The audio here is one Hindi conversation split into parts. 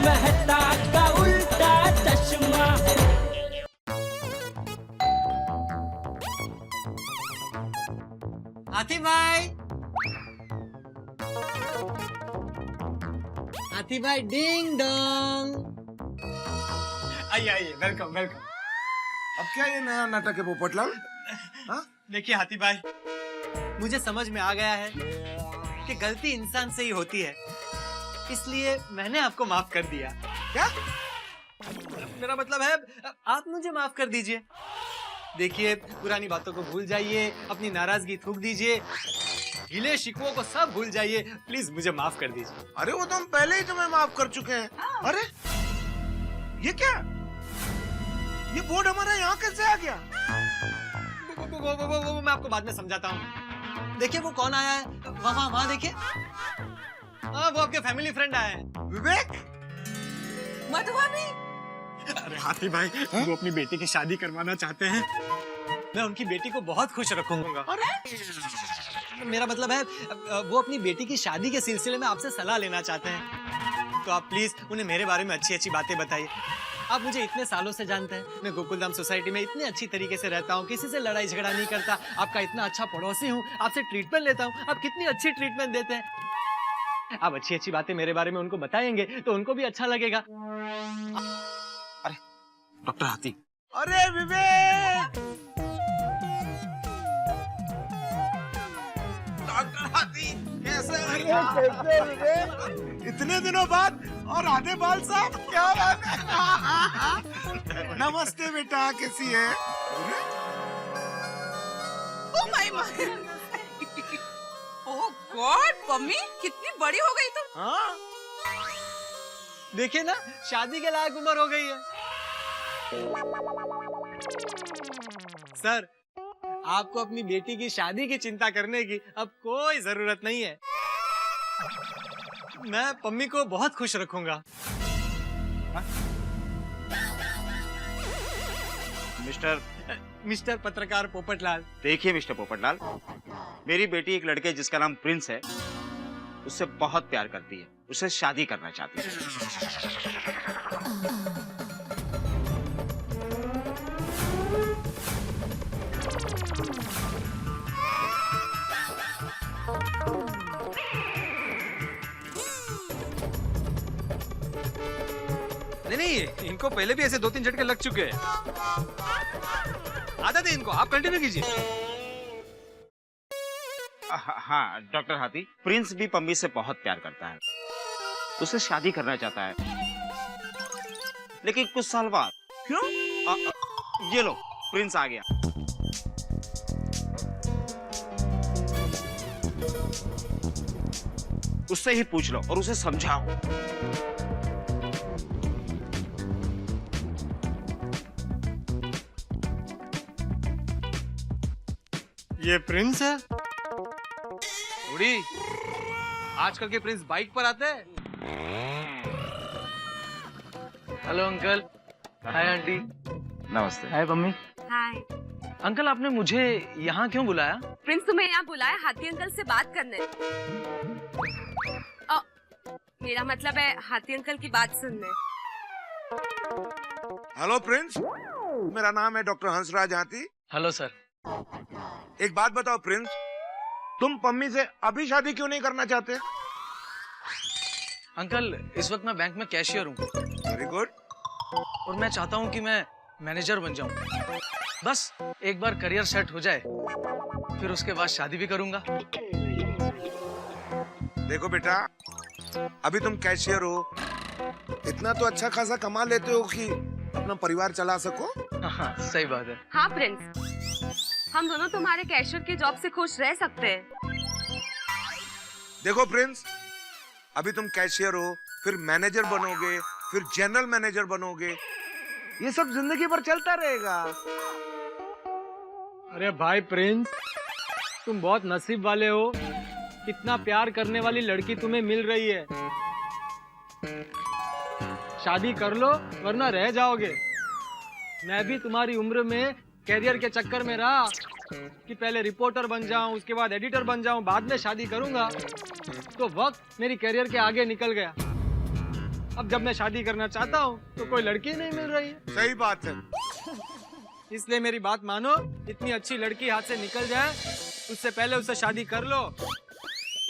मेहता का उल्टा चश्मा। हाथी भाई, हाथी भाई, डिंग डोंग। आइए आइए, वेलकम वेलकम। अब क्या ये नया नाटक है पोपटलाल? हाँ? देखिए हाथी भाई, मुझे समझ में आ गया है कि गलती इंसान से ही होती है, इसलिए मैंने आपको माफ कर दिया। क्या? मेरा मतलब है आप मुझे माफ कर दीजिए। देखिए, पुरानी बातों को भूल जाइए, अपनी नाराजगी थूक दीजिए, गिले शिकवों को सब भूल जाइए। प्लीज मुझे माफ कर दीजिए। अरे वो तो हम पहले ही तुम्हें माफ कर चुके हैं। अरे ये क्या? ये बोर्ड हमारा यहाँ कैसे आ गया? वो मैं आपको बाद में समझाता हूँ। देखिए वो कौन आया है, वहाँ देखिए। हाँ, वो आपके फैमिली फ्रेंड आए हैं। विवेक? मधुआ भी? अरे हाथी भाई, वो अपनी बेटी की शादी करवाना चाहते हैं। मैं उनकी बेटी को बहुत खुश रखूंगा। अरे मेरा मतलब है वो अपनी बेटी की शादी के सिलसिले में आपसे सलाह लेना चाहते हैं, तो आप प्लीज उन्हें मेरे बारे में अच्छी अच्छी बातें बताइए। आप मुझे इतने सालों से जानते हैं, मैं गोकुलधाम सोसाइटी में इतने अच्छी तरीके से रहता हूँ, किसी से लड़ाई झगड़ा नहीं करता, आपका इतना अच्छा पड़ोसी हूँ, आपसे ट्रीटमेंट लेता हूँ, आप कितनी अच्छी ट्रीटमेंट देते हैं। आप अच्छी अच्छी बातें मेरे बारे में उनको बताएंगे तो उनको भी अच्छा लगेगा। अरे डॉक्टर हाथी। अरे विवेक! डॉक्टर हाथी कैसे विवेक? इतने दिनों बाद और आधे बाल साफ, क्या बात है? नमस्ते बेटा, कैसी है? Oh my my, oh God, mummy कितनी बड़ी हो गई तुम। हाँ? देखिए ना, शादी के लायक उम्र हो गई है। सर, आपको अपनी बेटी की शादी की चिंता करने की अब कोई जरूरत नहीं है। मैं पम्मी को बहुत खुश रखूंगा। मिस्टर पत्रकार पोपटलाल। देखिए मिस्टर पोपटलाल, मेरी बेटी एक लड़के जिसका नाम प्रिंस है, उससे बहुत प्यार करती है, उससे शादी करना चाहती है। नहीं, इनको पहले भी ऐसे 2-3 झटके लग चुके हैं। आदत है इनको, आप कंटिन्यू कीजिए। हाँ डॉक्टर हाथी, प्रिंस भी पम्मी से बहुत प्यार करता है, उससे शादी करना चाहता है, लेकिन कुछ साल बाद। क्यों? ये लो, प्रिंस आ गया। उससे ही पूछ लो और उसे समझाओ। ये प्रिंस है? बूढ़ी, आजकल के प्रिंस बाइक पर आते हैं। Hello uncle. Hi aunty. नमस्ते। हाय मम्मी। हाय। अंकल, आपने मुझे यहाँ क्यों बुलाया? प्रिंस तुम्हें यहाँ बुलाया हाथी अंकल से बात करने। मेरा मतलब है हाथी अंकल की बात सुनने। हेलो प्रिंस, मेरा नाम है डॉक्टर हंसराज हाथी। Hello sir. एक बात बताओ प्रिंस, तुम पम्मी से अभी शादी क्यों नहीं करना चाहते? अंकल, इस वक्त मैं बैंक में कैशियर हूँ वेरी गुड। और मैं चाहता हूँ कि मैं मैनेजर बन जाऊँ। बस एक बार करियर सेट हो जाए, फिर उसके बाद शादी भी करूँगा। देखो बेटा, अभी तुम कैशियर हो, इतना तो अच्छा खासा कमा लेते हो कि अपना परिवार चला सको। हाँ, सही बात है। हाँ प्रिंस, हम दोनों तुम्हारे कैशियर की जॉब से खुश रह सकते हैं। देखो प्रिंस, अभी तुम कैशियर हो, फिर मैनेजर बनोगे, फिर जनरल मैनेजर बनोगे, ये सब जिंदगी भर चलता रहेगा। अरे भाई प्रिंस, तुम बहुत नसीब वाले हो, इतना प्यार करने वाली लड़की तुम्हें मिल रही है। शादी कर लो वरना रह जाओगे। मैं भी तुम्हारी उम्र में कैरियर के चक्कर में रहा कि पहले रिपोर्टर बन जाऊं, उसके बाद एडिटर बन जाऊं, बाद में शादी करूंगा, तो वक्त मेरी कैरियर के आगे निकल गया। अब जब मैं शादी करना चाहता हूँ तो कोई लड़की नहीं मिल रही है, सही बात है। इसलिए मेरी बात मानो, इतनी अच्छी लड़की हाथ से निकल जाए उससे पहले उससे शादी कर लो,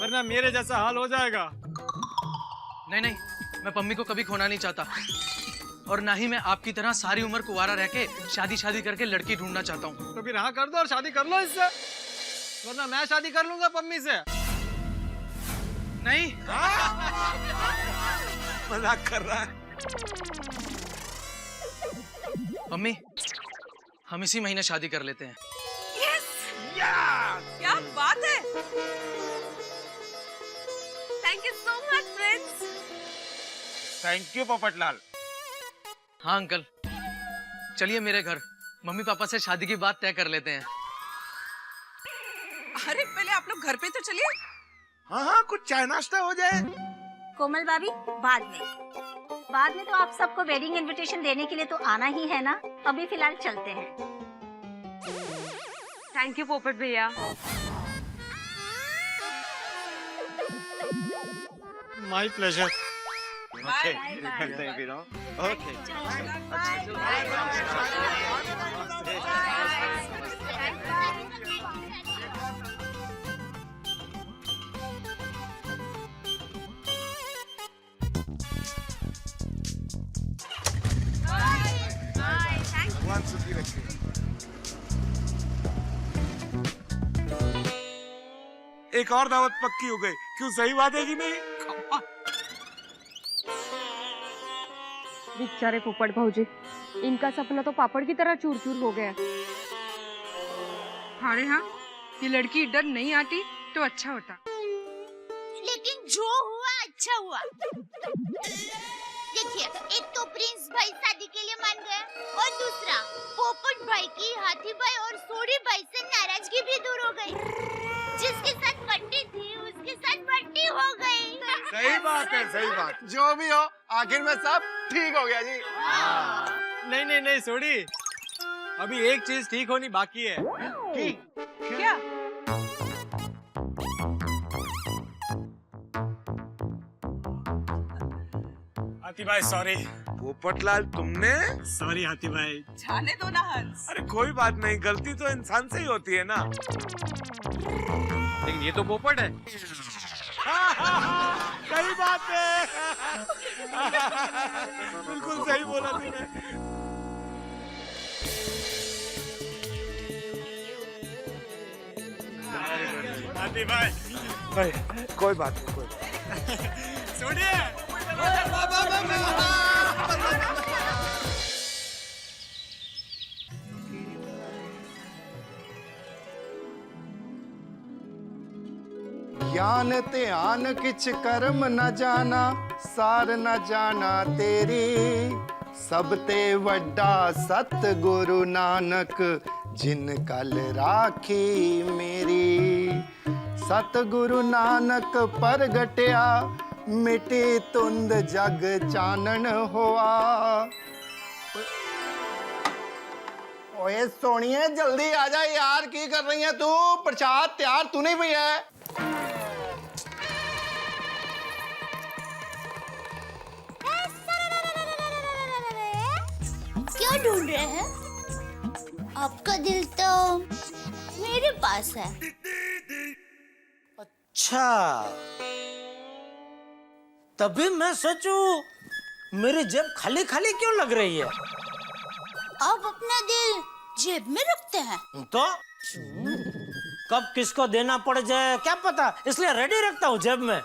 वरना मेरे जैसा हाल हो जाएगा। नहीं नहीं, मैं पम्मी को कभी खोना नहीं चाहता, और ना ही मैं आपकी तरह सारी उम्र कुंवारा रह के शादी करके लड़की ढूंढना चाहता हूँ। तो फिर हाँ कर दो और शादी कर लो इससे, वरना मैं शादी कर लूंगा पम्मी से। नहीं, मजाक कर रहा है। पम्मी हम इसी महीने शादी कर लेते हैं। क्या बात है। Thank you so much Prince. Thank you Popatlal. हाँ अंकल, चलिए मेरे घर, मम्मी पापा से शादी की बात तय कर लेते हैं। अरे पहले आप लोग घर पे तो चलिए। हाँ हाँ, कुछ चाय नाश्ता हो जाए। कोमल भाभी बाद में तो आप सबको वेडिंग इनविटेशन देने के लिए तो आना ही है ना। अभी फिलहाल चलते हैं। थैंक यू पोपट भैया। My pleasure. ओके, मिलते हैं फिर। ओके। भगवान सुखी रखे। एक और दावत पक्की हो गई। क्यों, सही बात है कि नहीं? बेचारे पोपट भाऊजी, इनका सपना तो पापड़ की तरह चूर चूर हो गया। अरे हाँ, ये लड़की डर नहीं आती तो अच्छा होता। लेकिन जो हुआ अच्छा हुआ। देखिए, एक तो प्रिंस भाई शादी के लिए मान गया, और दूसरा पोपट भाई की हाथी भाई और सोडी भाई से नाराजगी भी दूर हो गई। जिसके साथ बंटी थी उसके साथ बंटी हो गई। सही बात है, सही बात। जो भी हो, आखिर में सब ठीक हो गया जी। नहीं सोडी, अभी एक चीज ठीक होनी बाकी है। क्या? हाथी भाई सॉरी। पोपटलाल, तुमने? सॉरी हाथी भाई। जाने दो ना हंस। अरे कोई बात नहीं, गलती तो इंसान से ही होती है ना। लेकिन ये तो पोपट है। सही बात है। बिल्कुल सही बोला तूने। हाथी भाई कोई बात नहीं, कोई बात नहीं। सोडिए। ज्ञान ध्यान किछ कर्म न जाना, सार न जाना तेरी। सब ते वड्डा सतगुरु नानक, जिन कल राखी मेरी। सतगुरु नानक परगटिया, मिटे तुंद जग चानन होआ। ओए सोनिए, जल्दी आ जा यार, की कर रही है तू? प्रसाद तैयार तू नहीं भैया? क्या ढूंढ रहे हैं? आपका दिल तो मेरे पास है। अच्छा, तभी मैं सोचूं मेरी जेब खाली खाली क्यों लग रही है। आप अपना दिल जेब में रखते हैं? तो कब किसको देना पड़ जाए क्या पता, इसलिए रेडी रखता हूँ जेब में।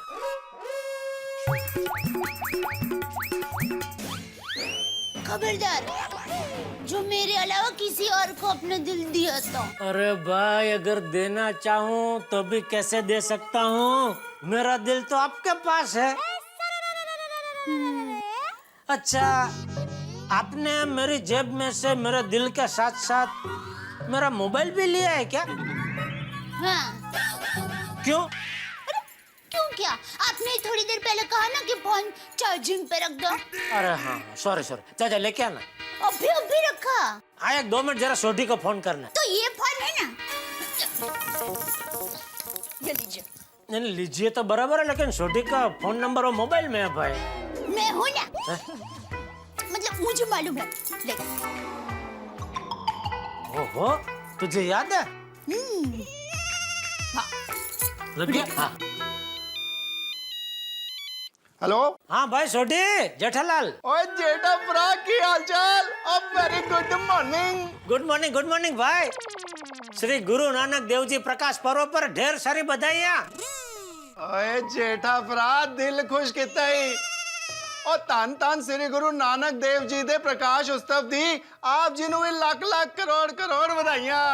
खबरदार, जो मेरे अलावा किसी और को अपना दिल दिया तो। अरे भाई, अगर देना चाहूँ तो भी कैसे दे सकता हूँ, मेरा दिल तो आपके पास है। अच्छा, आपने मेरी जेब में से मेरे दिल के साथ साथ मेरा मोबाइल भी लिया है क्या? हाँ। क्यों? क्यों क्या? आपने थोड़ी देर पहले कहा ना कि फोन चार्जिंग पे रख दो। अरे हाँ, सॉरी चाचा लेके आना। अभी रखा। हाँ, 1-2 मिनट जरा सोडी को फोन करना। तो ये फोन है ना, ये लीजिए। नहीं लीजिए तो बराबर है, लेकिन सोडी का फोन नंबर वो मोबाइल में है भाई। मैं हूँ ना। मतलब मुझे मालूम है। ले। ओहो, तुझे याद है? लग गया? हाँ। हेलो। हाँ भाई सोडी, जेठालाल। ओए जेठा भरा की हालचाल? अब very good morning. Good morning भाई। श्री गुरु नानक देव जी प्रकाश पर्व पर ढेर सारी बधाइयाँ। ओए जेठा भरा दिल खुश कितना ही। और तान तान श्री गुरु नानक देव जी दे प्रकाश उत्सव दी आप जी नु भी लाख लाख करोड़ करोड़ बधाइयाँ।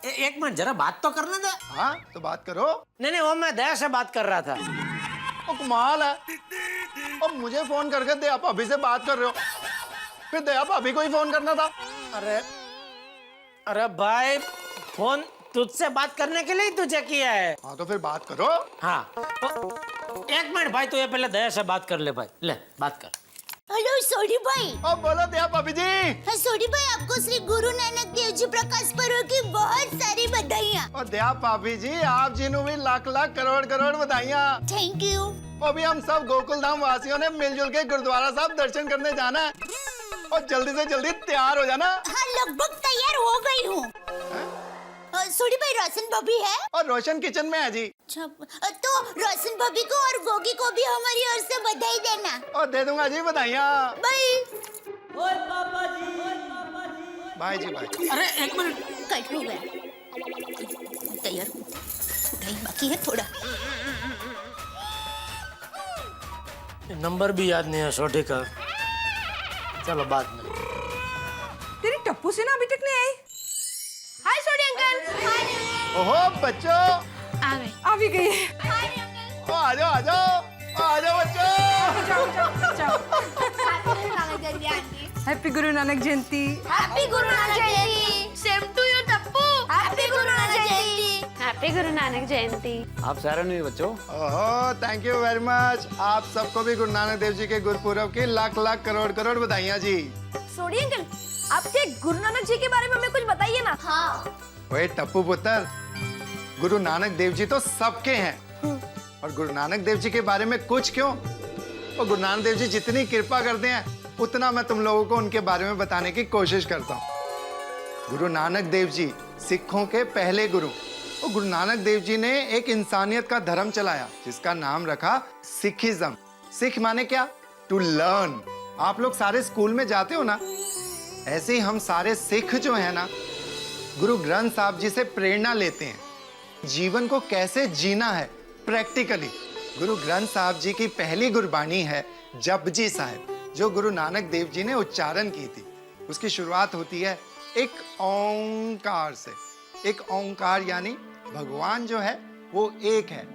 एक मिनट जरा बात तो करने दे। हाँ तो बात करो। नहीं वो मैं दया से बात कर रहा था। ओ कमाल है। और मुझे फोन करके दया भाभी से बात कर रहे हो, फिर दया भाभी को ही फोन करना था। अरे भाई फोन तुझसे बात करने के लिए ही तुझे किया है। हाँ तो फिर बात करो। हाँ एक मिनट भाई, तू ये पहले दया से बात कर ले भाई, ले बात कर। हेलो सोडी भाई। अब बोलो दया भाभी जी। हाँ सोडी भाई, आपको श्री गुरु नानक देव जी प्रकाश पर्व की बहुत सारी बधाइयाँ। और दया भाभी जी आप जी नु भी लाख लाख करोड़ करोड़ बधाइयाँ। Thank you. अभी हम सब गोकुल धाम वासियों ने मिलजुल के गुरुद्वारा साहब दर्शन करने जाना है, और जल्दी से जल्दी तैयार हो जाना। हाँ लगभग तैयार हो गई हूँ। सोडी भाई रोशन भाभी है और रोशन किचन में है जी। तो रोशन भाभी को और गोगी को भी हमारी ओर से बधाई देना। और दे दूंगा जी बधाइयाँ। बाय। बाय जी बाय। अरे एक मिनट, कट हो गया। तैयार हूँ, थोड़ा ही बाकी है थोड़ा। नंबर भी याद नहीं है सोडी का। चलो बाद में। तेरी टप्पू से ना अभी तक नहीं आई। हाय सोडी अंकल। ओहो बच्चों आ गए। आ भी गई। ओ आ जाओ बच्चों। Happy Guru Nanak Jayanti. Happy Guru Nanak Jayanti. Same to you Tappu. Happy Guru Nanak Jayanti. Happy Guru Nanak जयंती। आप सारे नहीं बच्चों। ओहो थैंक यू वेरी मच। आप सबको भी गुरु नानक देव जी के गुरुपुरब की लाख लाख करोड़ करोड़ बधाइयाँ जी। सोडी अंकल, आपके गुरु नानक जी के बारे में हमें कुछ बताइए ना। हाँ। ओए टप्पू पुत्र, गुरु नानक देव जी तो सबके हैं, और गुरु नानक देव जी के बारे में कुछ क्यों? और गुरु नानक देव जी जितनी कृपा करते हैं उतना मैं तुम लोगों को उनके बारे में बताने की कोशिश करता हूँ। गुरु नानक देव जी सिखों के पहले गुरु, और गुरु नानक देव जी ने एक इंसानियत का धर्म चलाया जिसका नाम रखा सिखिज्म। सिख माने क्या? To learn. आप लोग सारे स्कूल में जाते हो ना, ऐसे ही हम सारे सिख जो है ना गुरु ग्रंथ साहब जी से प्रेरणा लेते हैं जीवन को कैसे जीना है प्रैक्टिकली। गुरु ग्रंथ साहब जी की पहली गुरबानी है जपजी साहिब, जो गुरु नानक देव जी ने उच्चारण की थी। उसकी शुरुआत होती है एक ओंकार से। एक ओंकार यानी भगवान जो है वो एक है।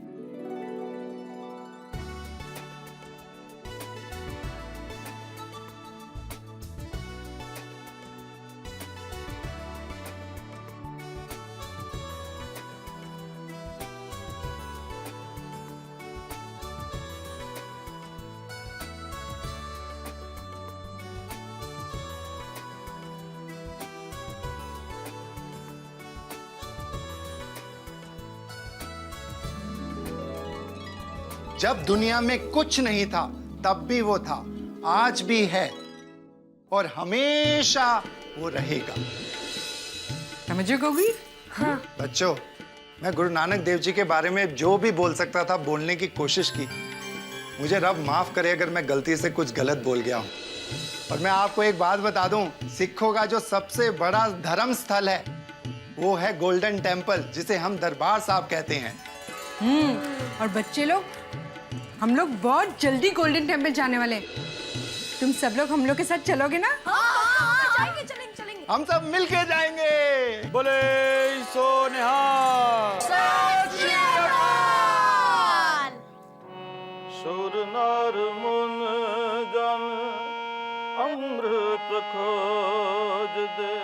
जब दुनिया में कुछ नहीं था तब भी वो था, आज भी है और हमेशा वो रहेगा। समझे गोगी? हाँ। बच्चों, मैं गुरु नानक देव जी के बारे में जो भी बोल सकता था बोलने की कोशिश की। मुझे रब माफ करे अगर मैं गलती से कुछ गलत बोल गया हूं। और मैं आपको एक बात बता दूं, सिखों का जो सबसे बड़ा धर्म स्थल है वो है गोल्डन टेम्पल, जिसे हम दरबार साहब कहते हैं। और बच्चे लोग, हम लोग बहुत जल्दी गोल्डन टेम्पल जाने वाले हैं। तुम सब लोग हम लोग के साथ चलोगे ना? जाएंगे, चलेंगे। हम सब मिलके जाएंगे। बोले सो निहाल। सुर नर मुन जन अमृत खोज दे,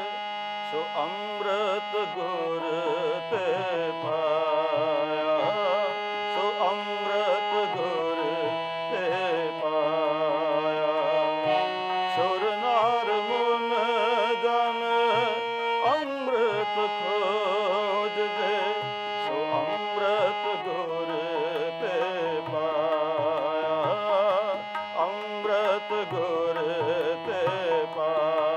सो अमृत गुर ते पाया, सो अमृत गुर ते पाया। सुर नर मुन जन अमृत खोज दे, सो अमृत गुर ते पाया, अमृत गुर ते पाया।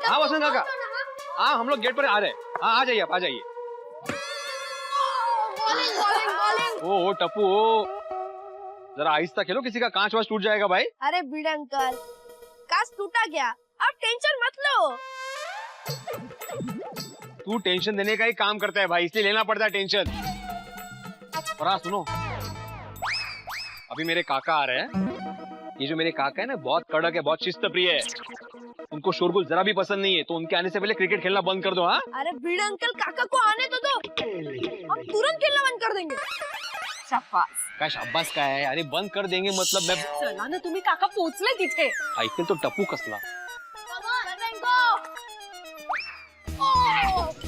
हाँ वसंत काका, हाँ हम लोग गेट पर आ रहे हैं। हाँ आ जाइए, आप आ जाइए। ओ टप्पू, जरा आहिस्ता खेलो, किसी का कांच वाच टूट जाएगा भाई। अरे बीड़ अंकल, कांच टूटा क्या, आप टेंशन मत लो। तू टेंशन देने का ही काम करता है भाई, इसलिए लेना पड़ता है टेंशन। और हाँ सुनो, अभी मेरे काका आ रहे हैं। ये जो मेरे काका है ना, बहुत कड़क है, बहुत शिस्त प्रिय है। उनको शोरगुल जरा भी पसंद नहीं है, तो उनके आने से पहले क्रिकेट खेलना बंद कर दो। हाँ अरे बीड़ अंकल, काका को आने तो दो, हम तुरंत खेलना बंद कर देंगे। शाबाश। काय शाबास काय आहे, अरे बंद कर देंगे मतलब मैं चला ना, तुम्ही काका पोहोचले तिथे। ऐकते तो टप्पू कसला।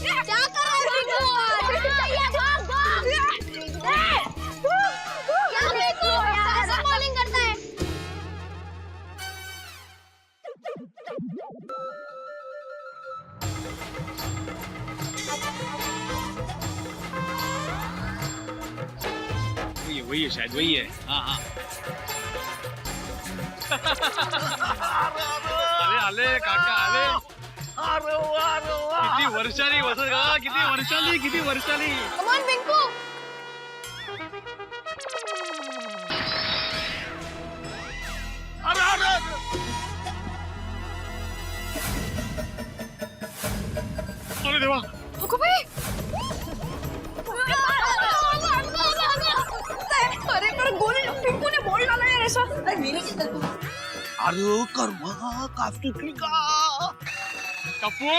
क्या कर रहे हो? ऐसा बॉलिंग करता है। वही है शायद, वही है। हाँ हाँ अरे आले काका आले। किती वर्षांनी वसंत काका, किती वर्षांनी। Come on, Binku. अरे देवा, रुको भाई। अरे पर गोल पिंकू ने बॉल डाला यार ऐसा। अरे मेरी अरे कर्मा काफी का टप्पू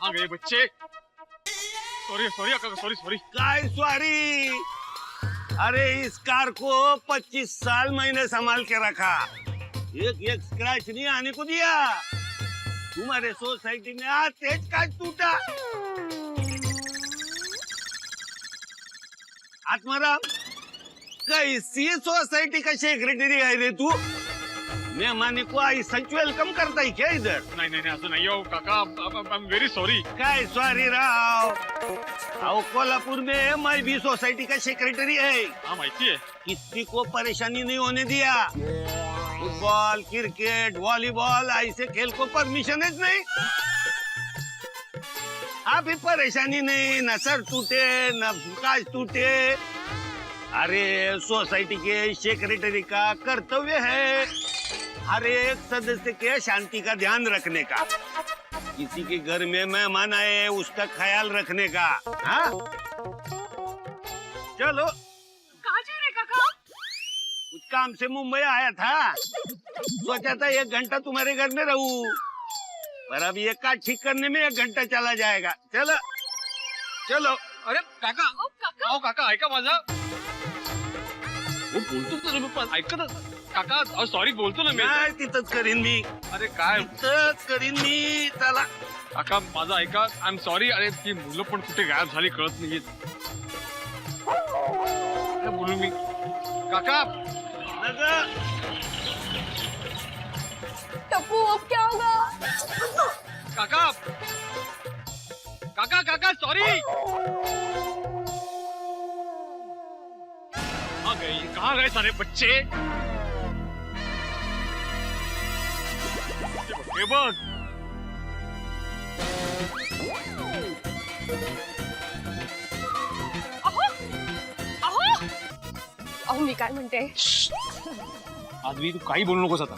आ गए बच्चे। सॉरी अक्का, सॉरी। काय सॉरी, अरे इस कार को 25 साल मैंने संभाल के रखा, एक स्क्रैच नहीं आने को दिया। तुम्हारे सोसाइटी में आज तेज कांच टूटा। आत्माराम, कैसी सोसाइटी का सेक्रेटरी है रे तू? मेहमानी को आई सच वेलकम करता है क्या इधर? नहीं असं नाही हो काका, आई एम वेरी सॉरी। काय सॉरी राव, आओ कोल्हापुर में मैं भी सोसाइटी का सेक्रेटरी है। हाँ माहिती है। किसी को परेशानी नहीं होने दिया। फुटबॉल, क्रिकेट, वॉलीबॉल ऐसे खेल को परमिशन है नहीं। अभी परेशानी नहीं, न सर टूटे न कांच टूटे। अरे सोसाइटी के सेक्रेटरी का कर्तव्य है हर एक सदस्य के शांति का ध्यान रखने का, किसी के घर में मेहमान आए उसका ख्याल रखने का। हाँ चलो। कहाँ जा रहे काका? कुछ काम से मुंबई आया था, सोचा था 1 घंटा तुम्हारे घर में रहूं, पर अब ये काट ठीक करने में 1 घंटा चला जाएगा। चलो। अरे काका, आओ काका, ऐका माझा। वो बोलतो तर मी पण ऐकत काका, सॉरी बोलतो ना मी। काय तिथंच करीन मी, अरे काय तिथंच करीन मी। चला काका, माझा ऐका, आय एम सॉरी। अरे ती मुलं पण कुठे गायब झाली कळत नाहीये। काय बोलू मी काका? टप्पू अब क्या होगा? काका सॉरी। कहाँ गए सारे बच्चे? ये बघ, अहो मी काय म्हणते, आदवी तू काही बोलू नकोस आता।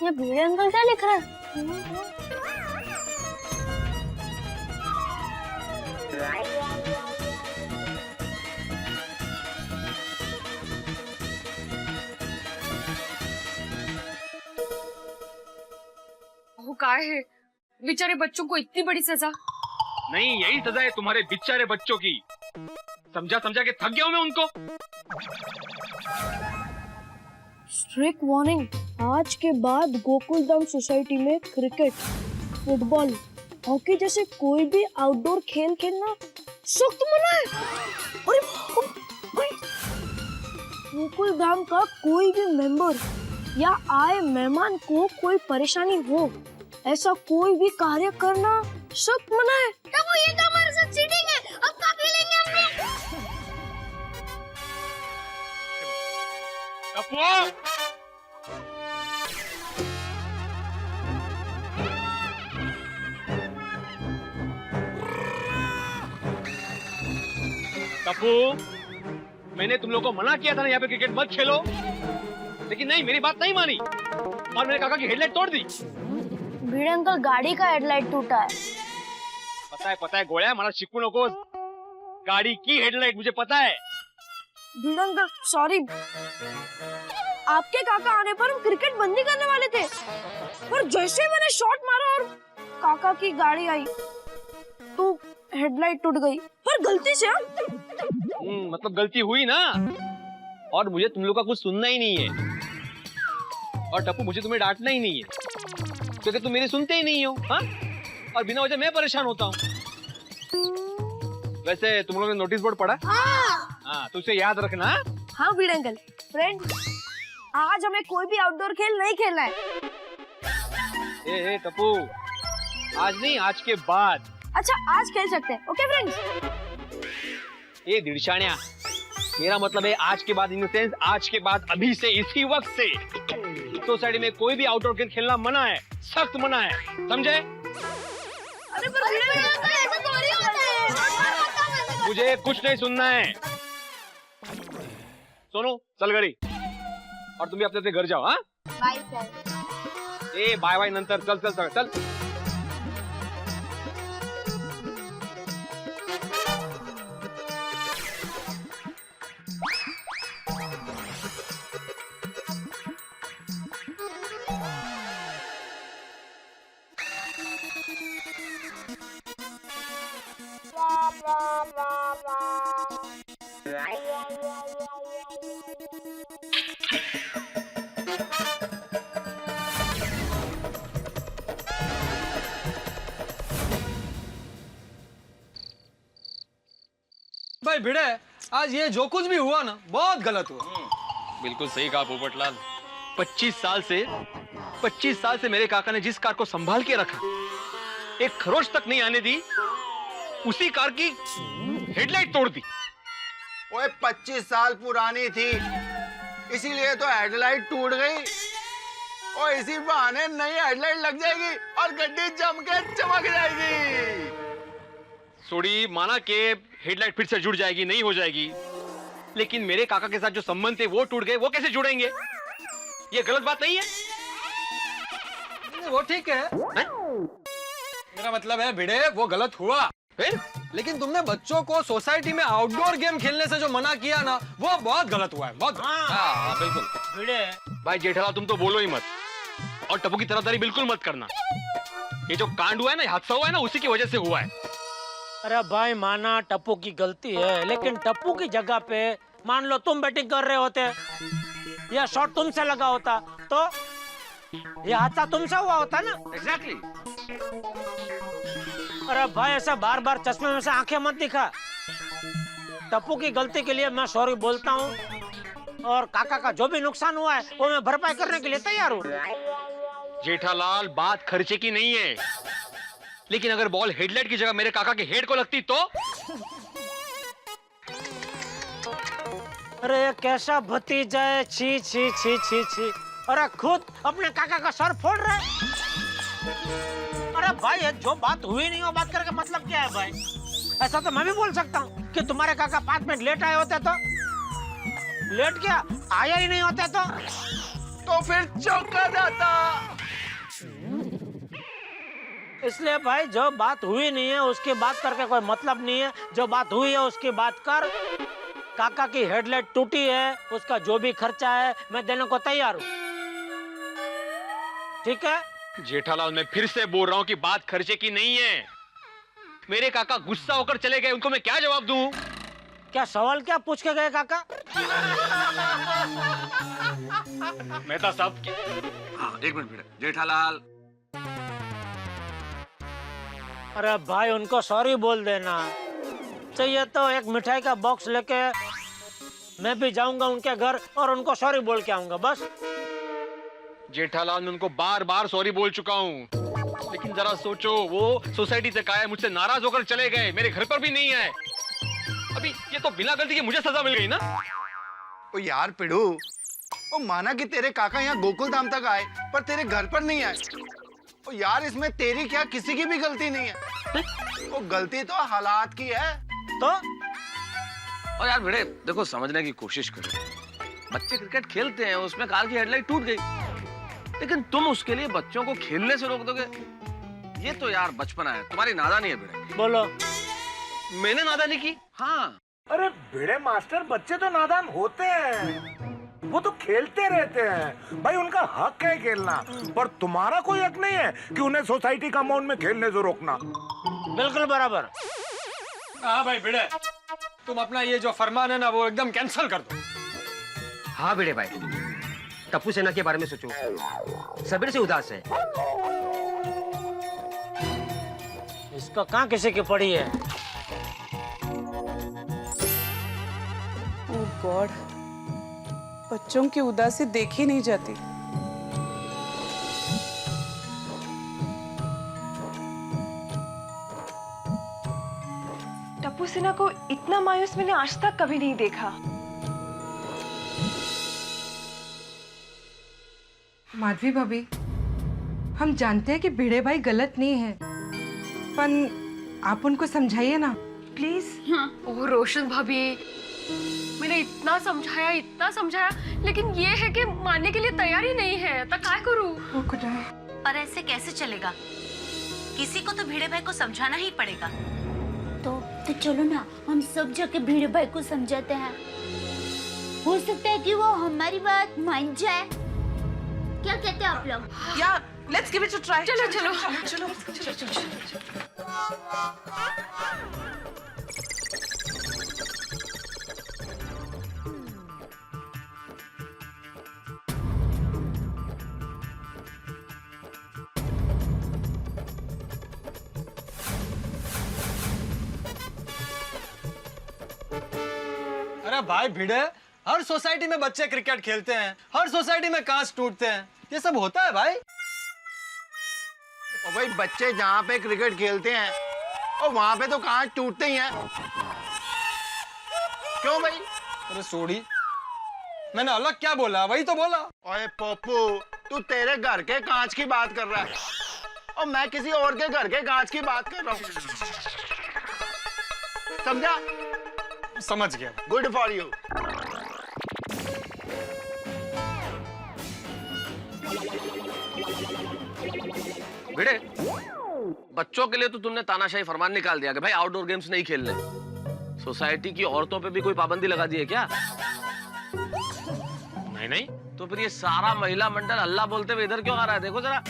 ये बूढ़े अंकल क्या लिख रहा है? काय है बेचारे बच्चों को इतनी बड़ी सजा। नहीं, यही सजा है तुम्हारे बेचारे बच्चों की। समझा समझा के थक गया हूं मैं उनको। स्ट्रिक्ट वार्निंग, आज के बाद गोकुलधाम सोसाइटी में क्रिकेट, फुटबॉल, हॉकी जैसे कोई भी आउटडोर खेल खेलना सख्त मना है। अरे गोकुलधाम का कोई भी मेंबर या आए मेहमान को कोई परेशानी हो, ऐसा कोई भी कार्य करना सख्त मना है। तब ये तो हमारे साथ चीटिंग है, अब क्या खेलेंगे हम लोग? टप्पू, मैंने तुम लोग को मना किया था ना यहाँ पे क्रिकेट मत खेलो, लेकिन नहीं, मेरी बात नहीं मानी और मेरे काका की हेडलाइट तोड़ दी। भिड़े अंकल, गाड़ी का हेडलाइट टूटा है। पता है गोळ्या, मला शिकू नको। गाड़ी की हेडलाइट मुझे पता है। भिड़े अंकल सॉरी, आपके काका आने पर हम क्रिकेट बंद नहीं करने वाले थे, पर जैसे ही मैंने शॉट मारा और काका की गाड़ी आई तो हेडलाइट टूट गई, पर गलती से। मतलब गलती हुई ना, और मुझे तुम लोग का कुछ सुनना ही नहीं है। और टप्पू, मुझे तुम्हें डांटना ही नहीं है क्योंकि तुम मेरी सुनते ही नहीं हो। हाँ, और बिना वजह मैं परेशान होता हूँ। वैसे तुम लोगों ने नोटिस बोर्ड पढ़ा? हाँ, तो उसे याद रखना। हाँ भिड़े अंकल, फ्रेंड, आज हमें कोई भी आउटडोर खेल नहीं खेलना है। ए टप्पू, आज नहीं, आज के बाद। अच्छा, आज खेल सकते हैं, ओके फ्रेंड्स? ए दिलशान्या, मेरा मतलब है आज के बाद, इन द सेंस आज के बाद, अभी से, इसी वक्त से सोसाइटी में कोई भी आउटडोर गेम खेलना मना है, सख्त मना है, समझे? अरे पर ऐसा थोड़ी होता है। मुझे कुछ नहीं सुनना है। सोनू, चल घरी, और तुम भी अपने घर जाओ। हाँ, बाय सर। ए बाय बाय नंतर, चल चल चल चल। भाई भिड़े, आज ये जो कुछ भी हुआ ना, बहुत गलत हुआ। बिल्कुल सही कहा पोपटलाल। 25 साल से मेरे काका ने जिस कार को संभाल के रखा, एक खरोच तक नहीं आने दी, उसी कार की हेडलाइट तोड़ दी। ओए 25 साल पुरानी थी, इसीलिए तो हेडलाइट टूट गई, और इसी बहाने नई हेडलाइट लग जाएगी और गड्डी जम के चमक जाएगी। सोडी, माना के हेडलाइट फिर से जुड़ जाएगी, नहीं हो जाएगी, लेकिन मेरे काका के साथ जो संबंध थे वो टूट गए, वो कैसे जुड़ेंगे? ये गलत बात नहीं है? वो ठीक है, मेरा मतलब है भिड़े, वो गलत हुआ फिर, लेकिन तुमने बच्चों को सोसाइटी में आउटडोर गेम खेलने से जो मना किया ना, वो बहुत गलत हुआ है, बहुत। हाँ, बिल्कुल। भिड़े, भाई जेठालाल, तुम तो बोलो ही मत, और टप्पू की तरफदारी बिल्कुल मत करना। ये जो कांड हुआ है ना, हादसा हुआ है ना, उसी की वजह से हुआ है। अरे भाई, माना टप्पू की गलती है, लेकिन टप्पू की जगह पे मान लो तुम बैटिंग कर रहे होते या शॉट तुमसे लगा होता तो ये हादसा तुमसे हुआ होता ना। एग्जैक्टली। अरे भाई, ऐसा बार बार चश्मे में से आंखें मत दिखा। टप्पू की गलती के लिए मैं सॉरी बोलता हूँ, और काका का जो भी नुकसान हुआ है वो मैं भरपाई करने के लिए तैयार हूँ। जेठालाल, बात खर्चे की नहीं है, लेकिन अगर बॉल हेडलाइट की जगह मेरे काका के हेड को लगती तो? अरे कैसा भतीजा है, छी छी छी छी छी। अरे खुद अपने काका का सर फोड़ रहा है। अरे भाई, जो बात हुई नहीं वो बात करके मतलब क्या है भाई? ऐसा तो मैं भी बोल सकता हूँ कि तुम्हारे काका 5 मिनट लेट आए होते तो। लेट क्या, आया ही नहीं होते तो फिर चौंका जाता। इसलिए भाई, जो बात हुई नहीं है उसकी बात करके कोई मतलब नहीं है। जो बात हुई है उसकी बात कर। काका की हेडलाइट टूटी है, उसका जो भी खर्चा है मैं देने को तैयार हूँ, ठीक है? जेठालाल, मैं फिर से बोल रहा हूँ कि बात खर्चे की नहीं है। मेरे काका गुस्सा होकर चले गए, उनको मैं क्या जवाब दूं? क्या सवाल क्या पूछ के गए काका? मेहता साहब हाँ, एक मिनट जेठालाल। अरे भाई उनको सॉरी बोल देना चाहिए, तो एक मिठाई का बॉक्स लेके मैं भी जाऊंगा उनके घर और उनको सॉरी बोल के आऊंगा बस। जेठालाल, मैं उनको बार बार सॉरी बोल चुका हूँ, लेकिन जरा सोचो, वो सोसाइटी से कहा है, मुझसे नाराज होकर चले गए, मेरे घर पर भी नहीं आए। अभी ये तो बिना गलती के मुझे सजा मिल गई ना। ओ यार पिड़ू, ओ माना कि तेरे काका यहाँ गोकुल धाम तक आए पर तेरे घर पर नहीं आए। ओ यार, इसमें तेरी क्या किसी की भी गलती नहीं है। ओ गलती तो हालात की है। तो और यार भिड़े, देखो समझने की कोशिश करो। बच्चे क्रिकेट खेलते हैं, उसमें कार की हेडलाइट टूट गई, लेकिन तुम उसके लिए बच्चों को खेलने से रोक दोगे? ये तो यार बचपना है, तुम्हारी नादानी है भिड़े। बोलो, मैंने नादानी की? हाँ। अरे भिड़े मास्टर, बच्चे तो नादान होते हैं, वो तो खेलते रहते हैं भाई, उनका हक है खेलना, पर तुम्हारा कोई हक नहीं है कि उन्हें सोसाइटी कंपाउंड में खेलने से रोकना। बिल्कुल बराबर। हाँ भाई भिड़े, तुम अपना ये जो फरमान है ना वो एकदम कैंसिल कर दो। हाँ भिड़े भाई, टप्पू सेना के बारे में सोचो, सबेरे से उदास है। इसको कहाँ किसी की पड़ी है? ओह गॉड, बच्चों की उदासी देखी नहीं जाती। टप्पू सिन्हा को इतना मायूस मैंने आज तक कभी नहीं देखा। माधवी भाभी, हम जानते हैं कि भिड़े भाई गलत नहीं है, पर आप उनको समझाइए ना प्लीज। हाँ। ओह रोशन भाभी, मैंने इतना समझाया, लेकिन ये है कि मानने के लिए तैयार ही नहीं है, तो क्या करूं? पर ऐसे कैसे चलेगा? किसी को तो भिड़े भाई को समझाना ही पड़ेगा। तो चलो ना, हम सब जाके भिड़े भाई को समझाते हैं, हो सकता है कि वो हमारी बात मान जाए। क्या कहते हैं आप लोग? या let's give it a try. चलो चलो चलो चलो। अरे भाई भिड़े, हर सोसाइटी में बच्चे क्रिकेट खेलते हैं, हर सोसाइटी में कांच टूटते हैं, ये सब होता है भाई। ओ भाई, बच्चे जहाँ पे क्रिकेट खेलते हैं और वहाँ पे तो कांच टूटते ही हैं। क्यों भाई? अरे सोड़ी, मैंने अलग क्या बोला? वही तो बोला। ओए पप्पू, तू तेरे घर के कांच की बात कर रहा है और मैं किसी और के घर के कांच की बात कर रहा हूँ, समझा? समझ गया। Good for you. भिड़े, बच्चों के लिए तो तुमने तानाशाही फरमान निकाल दिया कि भाई आउटडोर गेम्स नहीं खेलने। सोसाइटी की औरतों पे भी कोई पाबंदी लगा दी है क्या? नहीं। तो फिर ये सारा महिला मंडल अल्लाह बोलते हुए इधर क्यों आ रहा है? देखो जरा।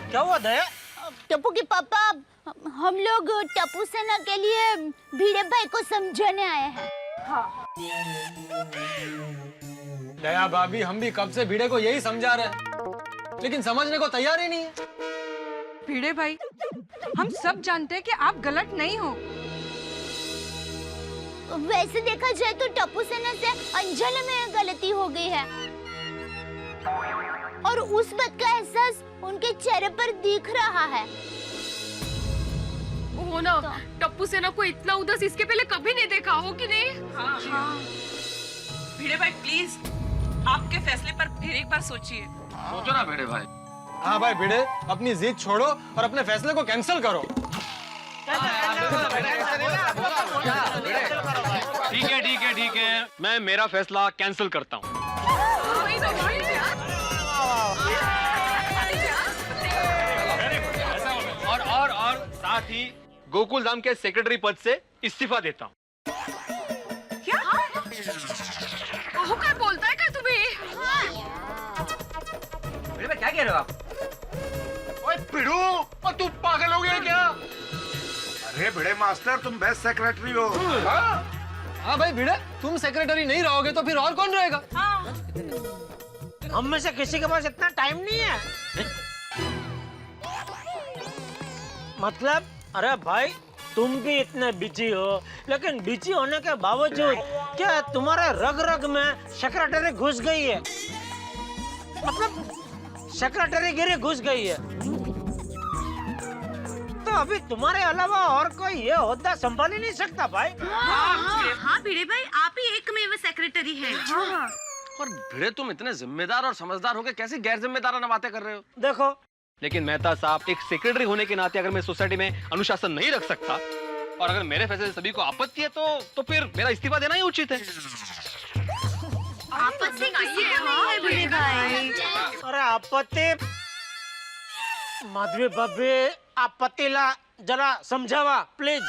क्या हुआ दया? टप्पू के पापा, हम लोग टप्पू सेना के लिए भिड़े भाई को समझाने आए हैं। हाँ। दया भाभी, हम भी कब से भिड़े को यही समझा रहे हैं, लेकिन समझने को तैयार ही नहीं है। भिड़े भाई, हम सब जानते हैं कि आप गलत नहीं हो। वैसे देखा जाए तो टप्पू सेना से अनजाने में गलती हो गई है, और उस बात का एहसास उनके चेहरे पर दिख रहा है। वो ना, टप्पू सेना को इतना उदास इसके पहले कभी नहीं देखा, हो कि नहीं? हाँ। भिड़े भाई प्लीज, आपके फैसले पर फिर एक बार सोचिए। सोचो ना भिड़े भाई। हाँ भाई भिड़े, अपनी जिद छोड़ो और अपने फैसले को कैंसिल करो। ठीक है, मैं मेरा फैसला कैंसिल करता हूँ। और साथ ही गोकुल धाम के सेक्रेटरी पद से इस्तीफा देता हूँ। ओह, क्या बोलता है क्या तुम्हें? भिड़े भाई क्या कह रहे हो आप? ओए पिड़ू, और तू पागल हो गया क्या? अरे भिड़े मास्टर, तुम बेस्ट सेक्रेटरी हो। हाँ भाई भिड़े, तुम सेक्रेटरी नहीं रहोगे तो फिर और कौन रहेगा? हम में से किसी के पास इतना टाइम नहीं है। मतलब अरे भाई, तुम भी इतने बिजी हो, लेकिन बिजी होने के बावजूद क्या तुम्हारे रग रग में सेक्रेटरी घुस गई है? मतलब सेक्रेटरी गिरी घुस गई है, तो अभी तुम्हारे अलावा और कोई ये ओहदा संभाल ही नहीं सकता भाई। हाँ भिड़े भाई, आप ही एकमेव सेक्रेटरी हैं। और भिड़े, तुम इतने जिम्मेदार और समझदार होके कैसी गैर जिम्मेदाराना बातें कर रहे हो? देखो, लेकिन मेहता साहब, एक सेक्रेटरी होने के नाते अगर मैं सोसाइटी में अनुशासन नहीं रख सकता और अगर मेरे फैसले से सभी को आपत्ति है तो फिर मेरा इस्तीफा देना ही उचित है। आपत्ति किसी को नहीं है भिड़े भाई। अरे आपत्ति, माधवी भाभी आपत्तिला जरा समझावा प्लीज।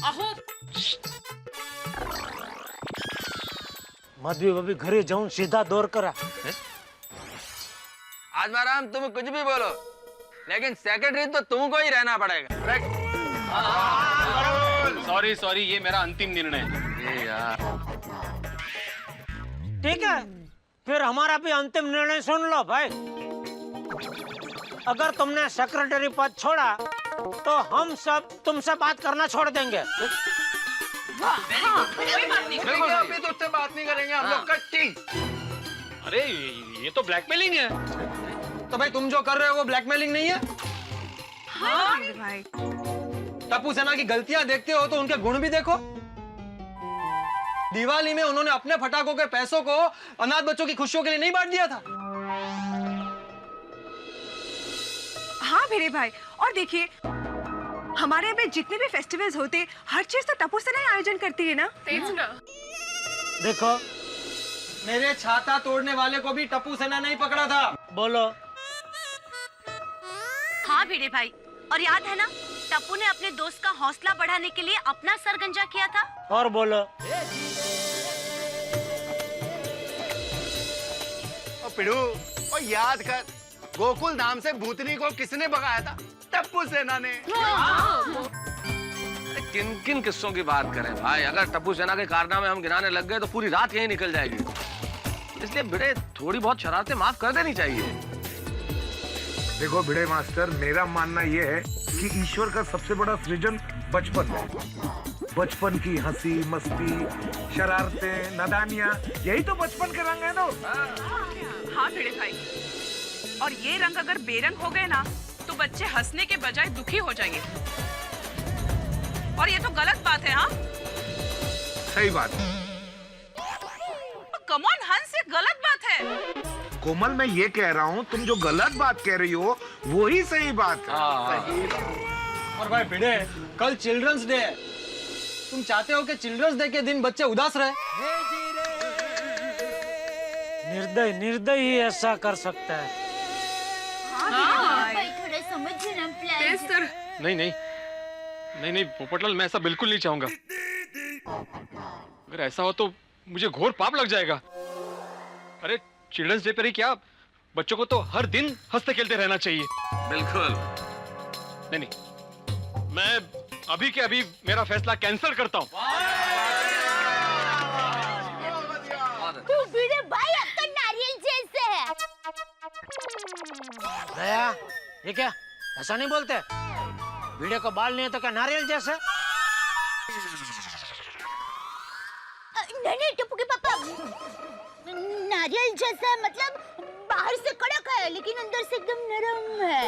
अहो, माधवी भाभी घरे जाऊं सीधा दौर करा। आज बाराम तुम कुछ भी बोलो, लेकिन सेक्रेटरी तो तुमको ही रहना पड़ेगा। सॉरी, ये मेरा अंतिम निर्णय है। ठीक है, फिर हमारा भी अंतिम निर्णय सुन लो भाई। अगर तुमने सेक्रेटरी पद छोड़ा तो हम सब तुमसे बात करना छोड़ देंगे। अभी तो उससे बात नहीं करेंगे हम लोग, कट्टी। अरे ये तो ब्लैकमेलिंग है। तो भाई तुम जो कर रहे हो वो ब्लैकमेलिंग नहीं है? हाँ भाई, टप्पू सेना की गलतियां देखते हो तो उनके गुण भी देखो। दिवाली में उन्होंने अपने फटाकों के पैसों को अनाथ बच्चों की खुशियों के लिए नहीं बांट दिया था। हाँ भिड़े भाई, और देखिए हमारे यहाँ पे जितने भी फेस्टिवल्स होते, हर चीज तो टप्पू सेना ही आयोजन करती है ना। देखो, मेरे छाता तोड़ने वाले को भी टप्पू सेना नहीं पकड़ा था। बोलो। हाँ भिड़े भाई, और याद है ना, टप्पू ने अपने दोस्त का हौसला बढ़ाने के लिए अपना सर गंजा किया था। और बोलो। ओ पिड़ू, ओ याद कर, गोकुल धाम से भूतनी को किसने भगाया था? टप्पू सेना ने। किन किन किस्सों की बात करें भाई? अगर टप्पू सेना के कारनामे हम गिनाने लग गए तो पूरी रात यहीं निकल जाएगी। इसलिए भिड़े, थोड़ी बहुत शरारतें माफ कर देनी चाहिए। देखो भिड़े मास्टर, मेरा मानना यह है कि ईश्वर का सबसे बड़ा सृजन बचपन है। बचपन की हंसी मस्ती, शरारतें, नादानियां, यही तो बचपन के रंग है ना। हाँ भिड़े भाई, और ये रंग अगर बेरंग हो गए ना तो बच्चे हंसने के बजाय दुखी हो जाएंगे, और ये तो गलत बात है। हाँ सही बात है कम ऑन हंस, ये गलत बात है। कोमल, मैं ये कह रहा हूँ, तुम जो गलत बात कह रही हो वो ही सही बात है। और भाई भिड़े, कल चिल्ड्रंस डे है। तुम चाहते हो कि चिल्ड्रंस डे के दिन बच्चे उदास रहे? निर्दय ही ऐसा कर सकता है। भाई थोड़ा समझिए ना प्लीज। नहीं पोपटलाल, मैं ऐसा बिल्कुल नहीं चाहूंगा। अगर ऐसा हो तो मुझे घोर पाप लग जाएगा। अरे चिल्ड्रंस डे पर ही क्या, बच्चों को तो हर दिन हंसते खेलते रहना चाहिए। बिल्कुल नहीं, मैं अभी के अभी मेरा फैसला कैंसिल करता हूँ। तू भिड़े भाई अब तो नारियल जैसे है। दया, ये क्या, ऐसा नहीं बोलते? भिड़े को बाल नहीं है तो क्या नारियल जैसे? नहीं टप्पू के पापा, नारियल जैसा है, मतलब बाहर से कड़क है लेकिन अंदर से एकदम नरम है।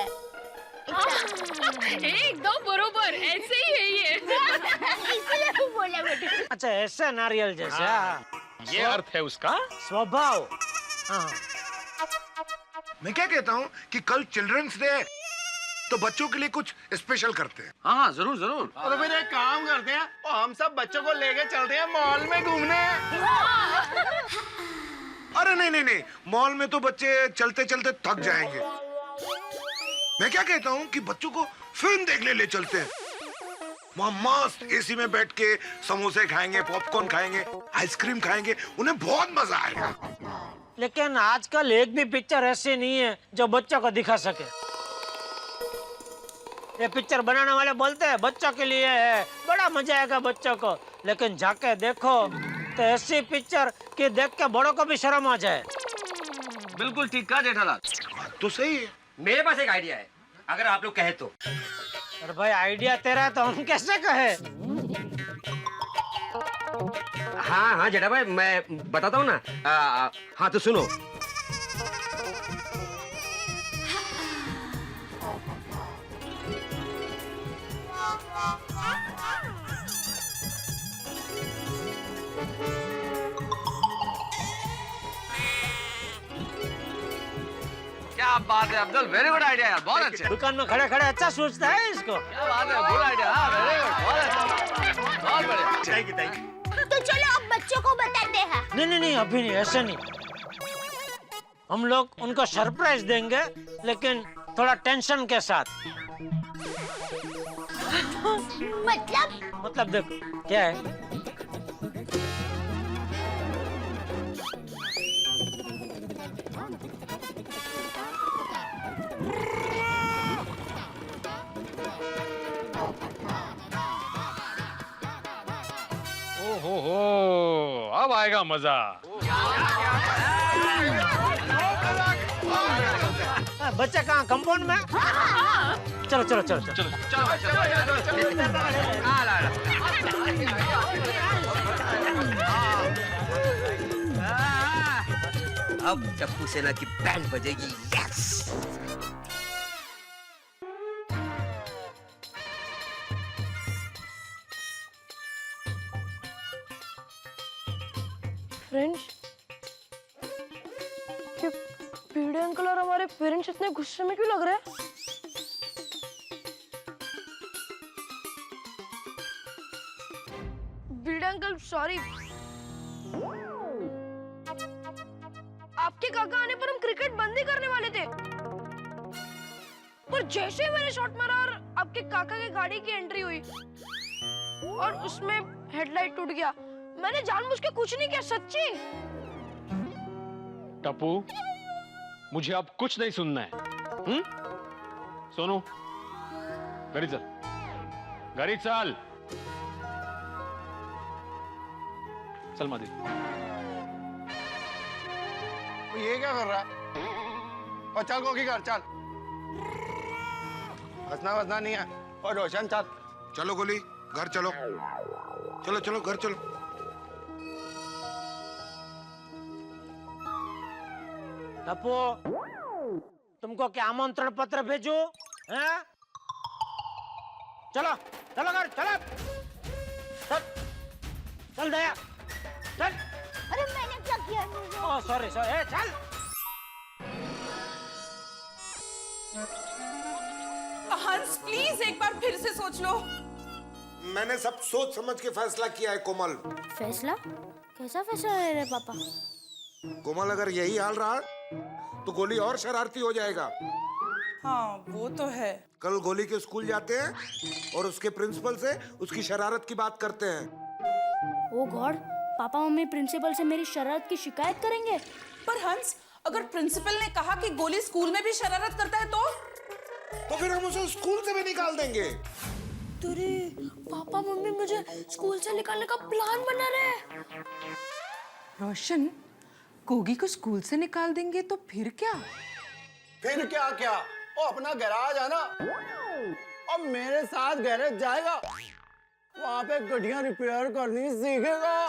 एकदम बरोबर, ऐसे ही है ये। इसलिए वो बोला बेटा। अच्छा, ऐसा नारियल जैसा। ये अर्थ है उसका। स्वभाव। हाँ। मैं क्या कहता हूँ कि कल चिल्ड्रंस डे है तो बच्चों के लिए कुछ स्पेशल करते हैं। हाँ जरूर जरूर। तो फिर एक काम करते हैं, और हम सब बच्चों को लेके चलते हैं मॉल में घूमने। अरे नहीं, मॉल में तो बच्चे चलते चलते थक जाएंगे। मैं क्या कहता हूँ कि बच्चों को फिल्म देखने ले चलते हैं। वहाँ मस्त एसी में बैठ के समोसे खाएंगे, पॉपकॉर्न खाएंगे, आइसक्रीम खाएंगे, उन्हें बहुत मजा आएगा। लेकिन आजकल एक भी पिक्चर ऐसी नहीं है जो बच्चों को दिखा सके। ये पिक्चर बनाने वाले बोलते हैं बच्चों के लिए है, बड़ा मजा आएगा बच्चों को, लेकिन जाके देखो तो ऐसी पिक्चर कि देख के बड़ों को भी शर्म आ जाए। बिल्कुल ठीक कहा जेठालाल। तो सही है। मेरे पास एक आइडिया है, अगर आप लोग कहे तो। अरे भाई आइडिया तेरा है तो हम कैसे कहे? हाँ हाँ जेठा भाई, मैं बताता हूँ ना। हाँ तो सुनो। क्या बात है अब्दुल, वेरी गुड आइडिया यार, बहुत अच्छे। दुकान में खड़े खड़े अच्छा सोचता है इसको। क्या बात है, गुड आइडिया, वेरी गुड, बहुत अच्छा, बहुत बढ़िया। तो चलो अब बच्चों को बताते हैं। नहीं नहीं अभी नहीं, ऐसे नहीं। हम लोग उनको सरप्राइज देंगे, लेकिन थोड़ा टेंशन के साथ। मतलब देखो क्या है, हो अब आएगा मजा। बच्चा कहाँ, कंपाउंड में? चलो चलो चलो चलो अब टप्पू सेना की बैंड बजेगी। यस। फ्रेंड्स, ये भिड़े अंकल और हमारे पेरेंट्स इतने गुस्से में क्यों लग रहे हैं? भिड़े अंकल सॉरी, आपके काका आने पर हम क्रिकेट बंद ही करने वाले थे, पर जैसे ही मैंने शॉट मारा और आपके काका की गाड़ी की एंट्री हुई और उसमें हेडलाइट टूट गया, मैंने जानबूझ के कुछ नहीं किया, सच्ची। टप्पू, मुझे अब कुछ नहीं सुनना है। सोनू, घरी चल, घरी चल, चल मादी। ये क्या कर रहा है? और चल गोगी घर चल, हंसना वसना नहीं है। और रोशन चल। चलो गोली, घर चलो, चलो चलो घर चलो। टप्पू, तुमको क्या आमंत्रण पत्र भेजू? हैं? चलो चलो घर चलो, चल चल दया चल। अरे मैंने क्या किया? ओह सॉरी सॉरी, चल। हंस प्लीज एक बार फिर से सोच लो। मैंने सब सोच समझ के फैसला किया है कोमल। फैसला? कैसा फैसला ले रहे पापा? कोमल, अगर यही हाल रहा तो गोली और शरारती हो जाएगा। हाँ वो तो है। कल गोली के स्कूल जाते हैं और उसके प्रिंसिपल से उसकी शरारत की बात करते हैं। ओ गॉड, पापा मम्मी प्रिंसिपल से मेरी शरारत की शिकायत करेंगे। पर हंस, अगर प्रिंसिपल ने कहा कि गोली स्कूल में भी शरारत करता है तो फिर हम उसे स्कूल से भी निकाल देंगे। तुरे, पापा मम्मी मुझे स्कूल से निकालने का प्लान बना रहे हैं। रोशन, गोगी को स्कूल से निकाल देंगे तो फिर क्या? फिर क्या क्या? वो अपना गैराज है ना, अब मेरे साथ गैरेज जाएगा, वहाँ पे गड्डियाँ रिपेयर करनी सीखेगा।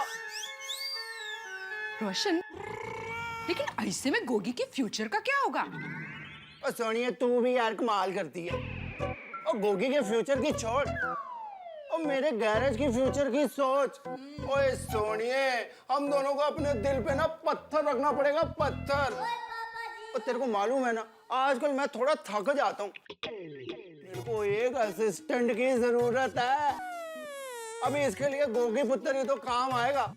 रोशन, लेकिन ऐसे में गोगी के फ्यूचर का क्या होगा? और सोनिया, तू भी यार कमाल करती है। और गोगी के फ्यूचर की छोड़, और मेरे गैरेज की फ्यूचर की सोच। ओए सोनिए, हम दोनों को अपने दिल पे ना पत्थर रखना पड़ेगा, पत्थर। और तेरे को मालूम है ना, आजकल मैं थोड़ा थक जाता हूँ, मेरे को एक असिस्टेंट की जरूरत है। अभी इसके लिए गोगी पुत्र ही तो काम आएगा।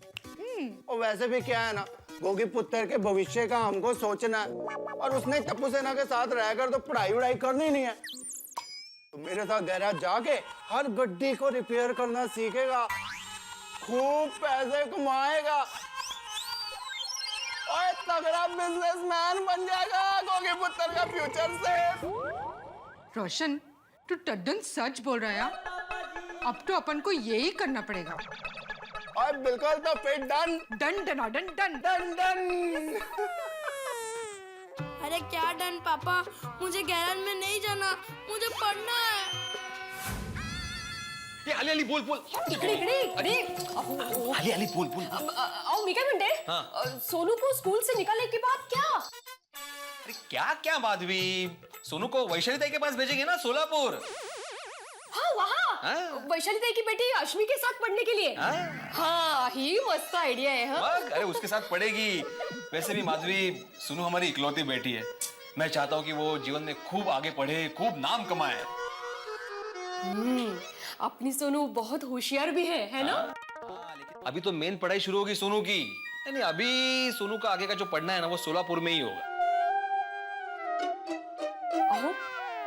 और वैसे भी क्या है ना, गोगी पुत्र के भविष्य का हमको सोचना है, और उसने टप्पू सेना के साथ रहकर तो पढ़ाई वढ़ाई करनी नहीं है। तो मेरे साथ गैराज जाके हर गड्डी को रिपेयर करना सीखेगा, खूब पैसे कमाएगा और तगड़ा बिजनेसमैन बन जाएगा। गोगी पुत्र का फ्यूचर से। रोशन, तू टड्डन सच बोल रहा है। अब तो अपन को यही करना पड़ेगा। और बिल्कुल, तो फिर done done done done done done done. अरे क्या डन पापा, मुझे गैराज में नहीं जाना, मुझे पढ़ना है। ये आली आली बोल बोल। इकडे अरे आली आली बोल बोल। मी काय म्हणते, सोनू को स्कूल से निकालने के बाद क्या? अरे क्या क्या माधवी, सोनू को वैशाली ताई के पास भेजेंगे ना, सोलापुर। हाँ वहाँ वैशाली ताई की बेटी अश्मी के साथ पढ़ने के लिए। हाँ ही मस्त आइडिया है। हाँ? अरे उसके साथ पढ़ेगी। वैसे भी माधवी, सोनू हमारी इकलौती बेटी है। मैं चाहता हूँ कि वो जीवन में खूब आगे पढ़े, खूब नाम कमाए। अपनी सोनू बहुत होशियार भी है ना? अभी तो मेन पढ़ाई शुरू होगी सोनू की। नहीं, अभी सोनू का आगे का जो पढ़ना है ना, वो सोलापुर में ही होगा।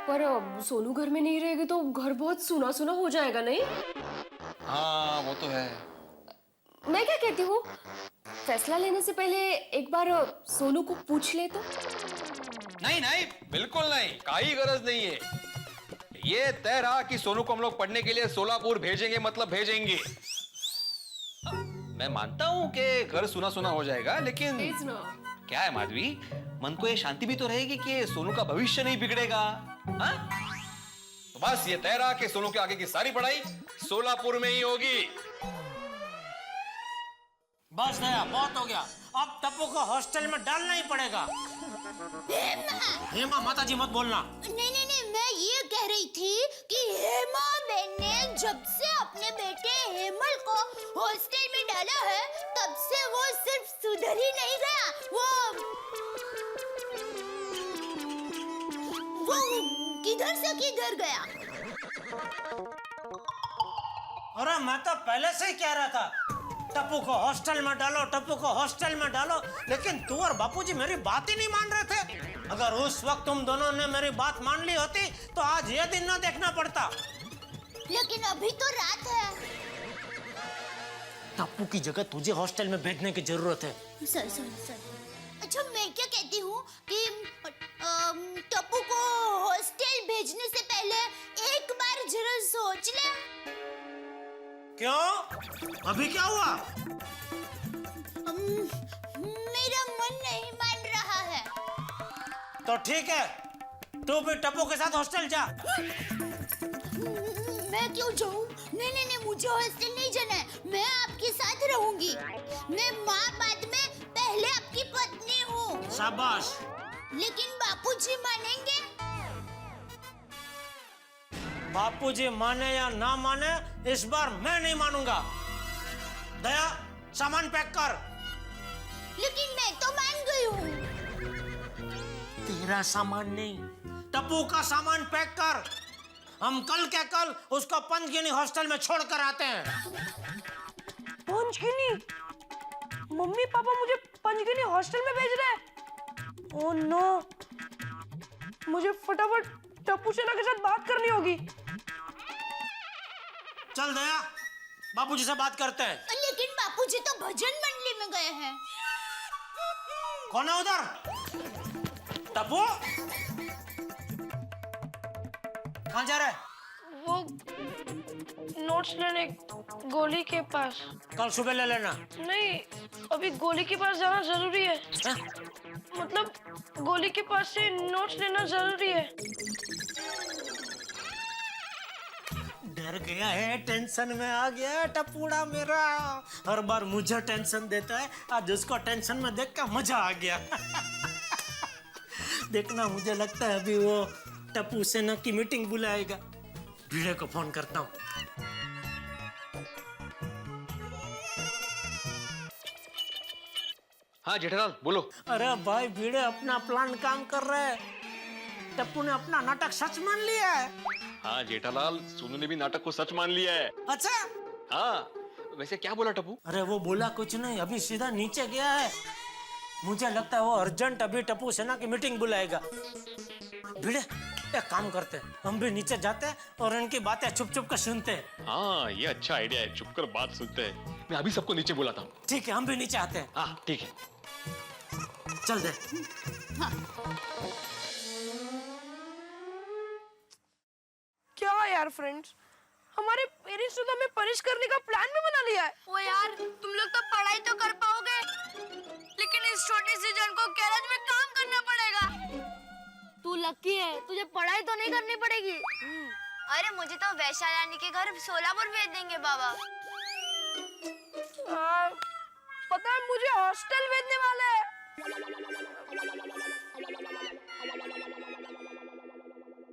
पर सोनू घर में नहीं रहेगी तो घर बहुत सुना सुना हो जाएगा, नहीं? हाँ वो तो है। मैं क्या कहती हूँ, फैसला लेने से पहले एक बार सोनू को पूछ ले तो? नहीं नहीं, बिल्कुल नहीं, कोई गरज नहीं है। ये तय रहा कि सोनू को हम लोग पढ़ने के लिए सोलापुर भेजेंगे, मतलब भेजेंगे। मैं मानता हूँ कि घर सुना सुना हो जाएगा, लेकिन क्या है माधवी, मन को ये शांति भी तो रहेगी कि सोनू का भविष्य नहीं बिगड़ेगा। हाँ? तो बस ये तय रहा कि सोनू के आगे की सारी पढ़ाई सोलापुर में ही होगी। बस दया, बहुत हो गया। अब टप्पू को हॉस्टल में डालना ही पड़ेगा। हेमा, माताजी मत बोलना। नहीं नहीं नहीं, मैं ये कह रही थी कि हेमा बहन ने जब से अपने बेटे हेमल को हॉस्टल में डाला है, तब से वो सिर्फ सुधर ही नहीं गया, वो किधर से किधर गया। अरे मैं तो पहले से ही कह रहा था, टप्पू को हॉस्टल में डालो, टप्पू को हॉस्टल में डालो, लेकिन तू और बापूजी मेरी बात ही नहीं मान रहे थे। अगर उस वक्त तुम दोनों ने मेरी बात मान ली होती तो आज ये दिन ना देखना पड़ता। लेकिन अभी तो रात है। टप्पू की जगह तुझे हॉस्टल में भेजने की जरूरत है। सर। अच्छा, मैं क्या कहती हूँ कि टप्पू को हॉस्टल भेजने से पहले एक बार जरूर सोच ले। क्यों? अभी क्या हुआ? मेरा मन नहीं मान रहा है। तो ठीक है, तू भी टप्पू के साथ हॉस्टल जा। मैं क्यों जाऊं? नहीं नहीं नहीं, मुझे हॉस्टल नहीं जाना है, मैं आपके साथ रहूंगी। मैं माँ बाद में पहले आपकी पत्नी हूँ। शाबाश। लेकिन बापूजी मानेंगे? बापूजी माने या ना माने, इस बार मैं नहीं मानूंगा। दया, सामान पैक कर। लेकिन मैं तो मान गई हूँ। तेरा सामान नहीं, टप्पू का सामान पैक कर। हम कल के कल उसको पंचगिनी हॉस्टल में छोड़ कर आते हैं। पंचगिनी? मम्मी पापा मुझे पंचगिनी हॉस्टल में भेज रहे हैं। ओह नो, मुझे फटाफट टप्पू सेना के साथ बात करनी होगी। चल दया, बापूजी से बात करते हैं। लेकिन बापूजी तो भजन मंडली में गए हैं। कौन है उधर? टप्पू कहाँ जा रहा है? वो नोट्स लेने गोली के पास। कल सुबह ले लेना। नहीं, अभी गोली के पास जाना जरूरी है। मतलब गोली के पास से नोट्स लेना जरूरी है। डर गया है, टेंशन में आ गया है टप्पूड़ा मेरा। हर बार मुझे टेंशन देता है, आज उसको टेंशन में देख कर मजा आ गया। देखना, मुझे लगता है अभी वो टप्पू सेना की मीटिंग बुलाएगा। भिड़े को फोन करता हूँ। हाँ जेठालाल बोलो। अरे भाई, भिड़े अपना प्लान काम कर रहे हैं। टप्पू ने अपना नाटक सच मान लिया है। हाँ जेठालाल, सोनू ने भी नाटक को सच मान लिया है। अच्छा? हाँ, वैसे क्या बोला टप्पू? अरे वो बोला कुछ नहीं, अभी सीधा नीचे गया है। मुझे लगता है वो अर्जेंट अभी टप्पू सेना की मीटिंग बुलाएगा। भिड़े, एक काम करते हैं, हम भी नीचे जाते हैं और इनकी बातें छुप छुप कर सुनते हैं। हाँ, ये अच्छा आइडिया है, छुपकर बात सुनते हैं। मैं अभी सबको नीचे बुलाता हूँ। ठीक है, हम भी नीचे आते हैं। हाँ ठीक है, चल दे। क्या यार फ्रेंड्स, हमारे पेरेंट्स ने तो हमें पनिश करने का प्लान भी बना लिया है। ओ यार, तुम लोग तो पढ़ाई तो कर पाओगे, लेकिन इस छोटे से जन को गैरेज में काम करना पड़ेगा। तू लकी है, तुझे पढ़ाई तो नहीं करनी पड़ेगी। अरे मुझे तो वैशा रानी के घर सोलापुर भेज देंगे बाबा। पता है, मुझे हॉस्टल भेजने वाले हैं।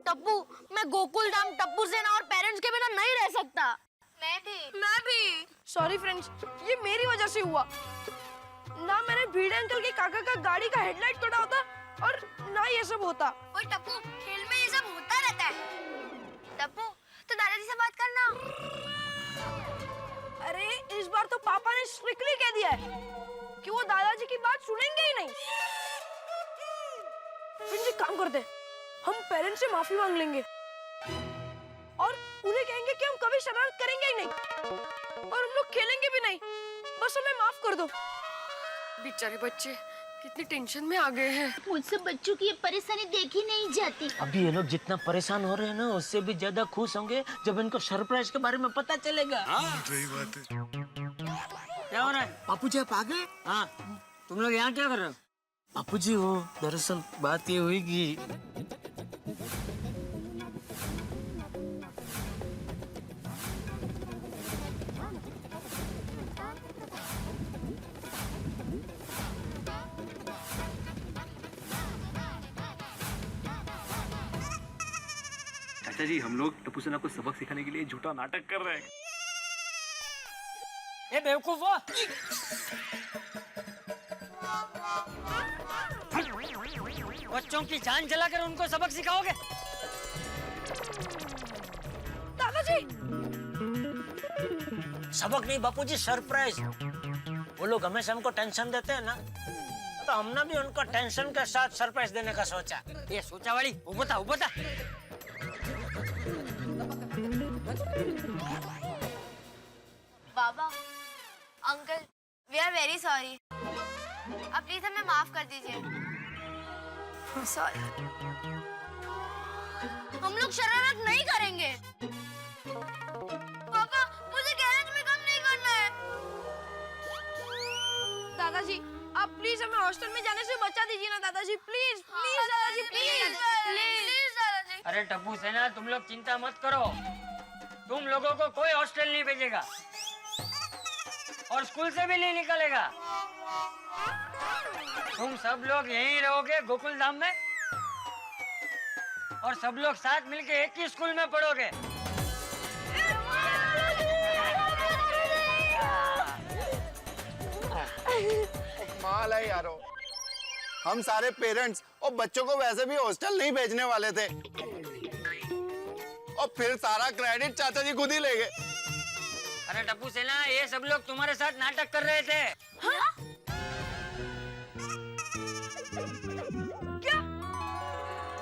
टप्पू, मैं गोकुल धाम टप्पू सेना और पेरेंट्स के बिना नहीं रह सकता। मैं भी। सॉरी फ्रेंड्स, ये मेरी वजह से हुआ। ना मैंने भिड़े अंकल के काका का गाड़ी का हेडलाइट तोड़ा होता और ना ये सब होता। ओए टप्पू, खेल में ये सब होता रहता है। टप्पू, तो दादाजी से बात करना। अरे इस बार तो पापा ने स्ट्रिक्टली कह दिया है कि वो दादाजी की बात सुनेंगे ही नहीं। फ्रेंड्स, एक काम करते हैं, हम पेरेंट्स से माफी मांग लेंगे और उन्हें कहेंगे कि हम कभी शरारत करेंगे ही नहीं और हम लोग खेलेंगे भी नहीं, बस हमें माफ कर दो। बेचारे बच्चे कितनी टेंशन में आ गए हैं। मुझसे बच्चों की ये परेशानी देखी नहीं जाती। अभी ये लोग जितना परेशान हो रहे हैं ना, उससे भी ज्यादा खुश होंगे जब इनको सरप्राइज के बारे में पता चलेगा। सही बात है। क्या हो रहा है? बापू जी आप आ गए? हाँ, तुम लोग यहाँ क्या कर रहे हो? बापू जी, वो दरअसल बात ये हुई कि चाचा जी, हम लोग टप्पू सेना को सबक सिखाने के लिए झूठा नाटक कर रहे हैं। ए बेवकूफो, बच्चों की जान जलाकर उनको सबक सिखाओगे? दादाजी, सबक नहीं बापूजी, सरप्राइज। वो लोग हमेशा हमको टेंशन देते हैं ना, तो हमने भी उनको टेंशन के साथ सरप्राइज देने का सोचा। ये सोचा वाली, वो बता। बाबा, uncle, we are very sorry. अब प्लीज हमें माफ कर दीजिए। सॉरी। हम लोग शरारत नहीं करेंगे। पापा, मुझे गैरेज में काम नहीं करना है। दादाजी, आप प्लीज हमें हॉस्टल में जाने से बचा दीजिए ना दादाजी, प्लीज प्लीज दादाजी, प्लीज प्लीज दादाजी। अरे टप्पू सेना, तुम लोग चिंता मत करो, तुम लोगों को कोई हॉस्टल नहीं भेजेगा और स्कूल से भी नहीं निकलेगा। तुम सब लोग यहीं रहोगे गोकुल धाम में और सब लोग साथ मिलके एक ही स्कूल में पढ़ोगे। कमाल है यारो, हम सारे पेरेंट्स और बच्चों को वैसे भी हॉस्टल नहीं भेजने वाले थे और फिर सारा क्रेडिट चाचा जी खुद ही ले गए। अरे टप्पू सेना, ये सब लोग तुम्हारे साथ नाटक कर रहे थे। हाँ? क्या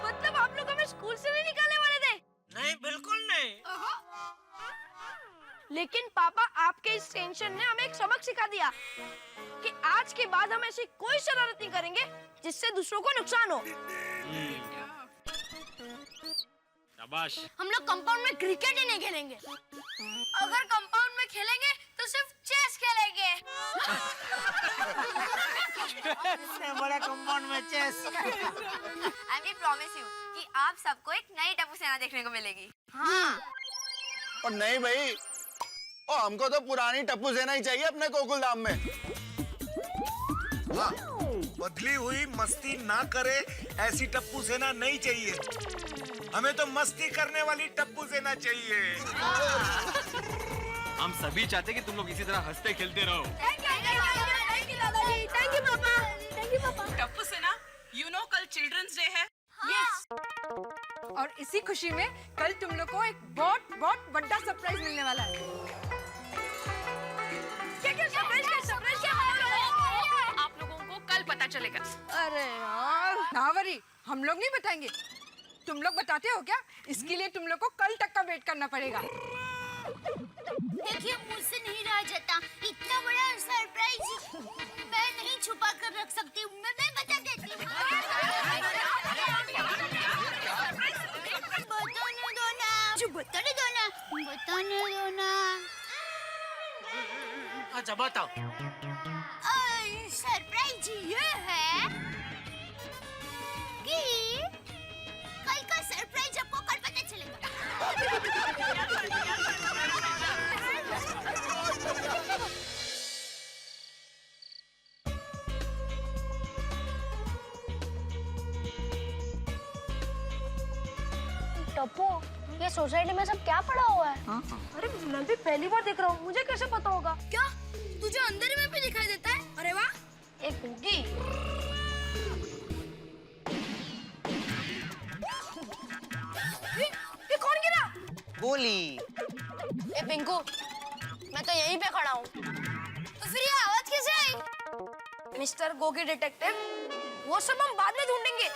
मतलब आप लोग हमें स्कूल से नहीं निकालने वाले थे? नहीं, बिल्कुल नहीं। लेकिन पापा, आपके इस टेंशन ने हमें एक सबक सिखा दिया कि आज के बाद हम ऐसी कोई शरारत नहीं करेंगे जिससे दूसरों को नुकसान हो। शाबाश। हम लोग कंपाउंड में क्रिकेट ही नहीं खेलेंगे। अगर कंपाउंड में खेलेंगे तो सिर्फ चेस खेलेंगे। बड़ा कंपाउंड में chess. I will promise you कि आप सबको एक नई टप्पू सेना देखने को मिलेगी। हाँ। और नहीं भाई, और हमको तो पुरानी टप्पू सेना ही चाहिए अपने गोकुल धाम में। हाँ, बदली हुई मस्ती ना करे ऐसी टप्पू सेना नहीं चाहिए। हमें तो मस्ती करने वाली टप्पू सेना चाहिए। हम सभी चाहते कि तुम लोग इसी तरह हंसते खेलते रहो। थैंक यू दादाजी, थैंक यू पापा, थैंक यू पापा। टप्पू सेना, यू नो कल चिल्ड्रंस डे है। यस। और इसी खुशी में कल तुम लोग को एक बहुत बहुत बड़ा सरप्राइज मिलने वाला है। चलेगा। अरे यार नावरी, हम लोग नहीं बताएंगे। तुम लोग बताते हो क्या? इसके लिए तुम लोग को कल तक का वेट करना पड़ेगा। देखिए मुझसे नहीं रहा जाता, इतना बड़ा सरप्राइज मैं नहीं छुपा कर रख सकती। मैं बता देती हूँ। बताने दो ना, जो बताने दो ना, बताने दो ना। अच्छा बताओ। सरप्राइज ये है कि कल का सरप्राइज आपको कल पता चलेगा। टप्पू, ये सोसाइटी में सब क्या पड़ा हुआ है? अरे मैं भी पहली बार देख रहा हूँ, मुझे कैसे पता होगा? क्या तुझे अंदर में भी दिखाई देता है? अरे वाह, एक होगी। ये कौन गिरा? गोली। ए पिंकू, मैं तो यहीं पे खड़ा हूँ। तो फिर ये आवाज कैसे आई? मिस्टर गोगी डिटेक्टिव, वो सब हम बाद में ढूंढेंगे।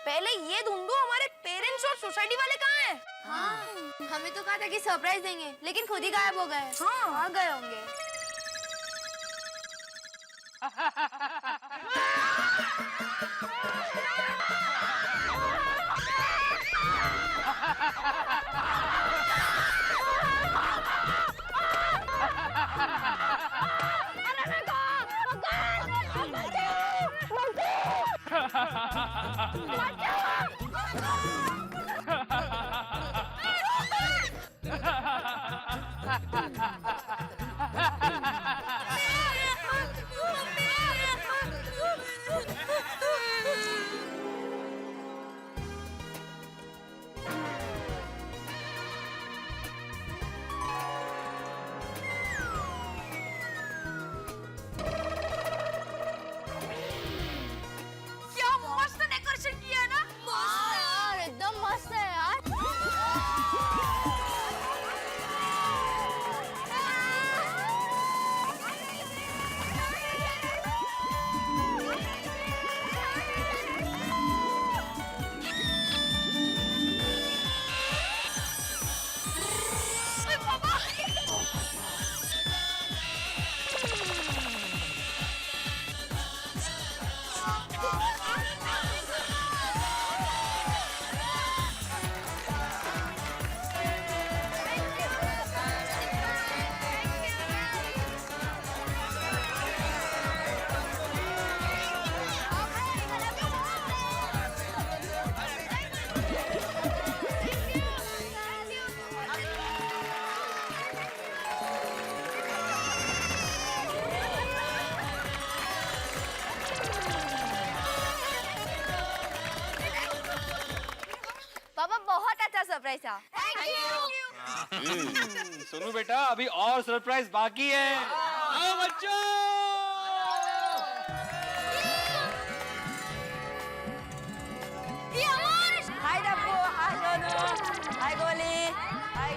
पहले ये ढूंढो हमारे पेरेंट्स और सोसाइटी वाले कहाँ हैं? हाँ, हमें तो कहा था कि सरप्राइज देंगे, लेकिन खुद ही गायब हो गए। हाँ, आ गए होंगे। पापा बहुत अच्छा सरप्राइज था। सोनू बेटा, अभी और सरप्राइज बाकी है। आओ बच्चों। हाय डब्बू, हाय सोनू, हाय गोली, हाय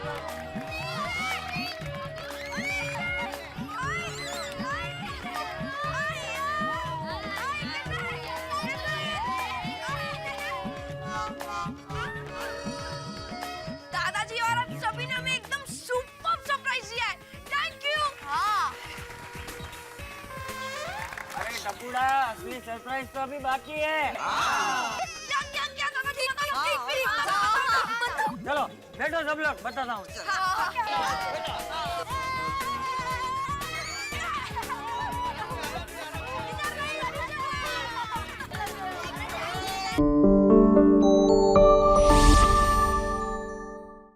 दादाजी और आप सभी ने हमें एकदम सुपर सरप्राइज दिया है। Thank you. हाँ, अरे टपुड़ा, असली सरप्राइज तो अभी बाकी है। क्या दादाजी? चलो बैठो सब लोग, बताता हूँ।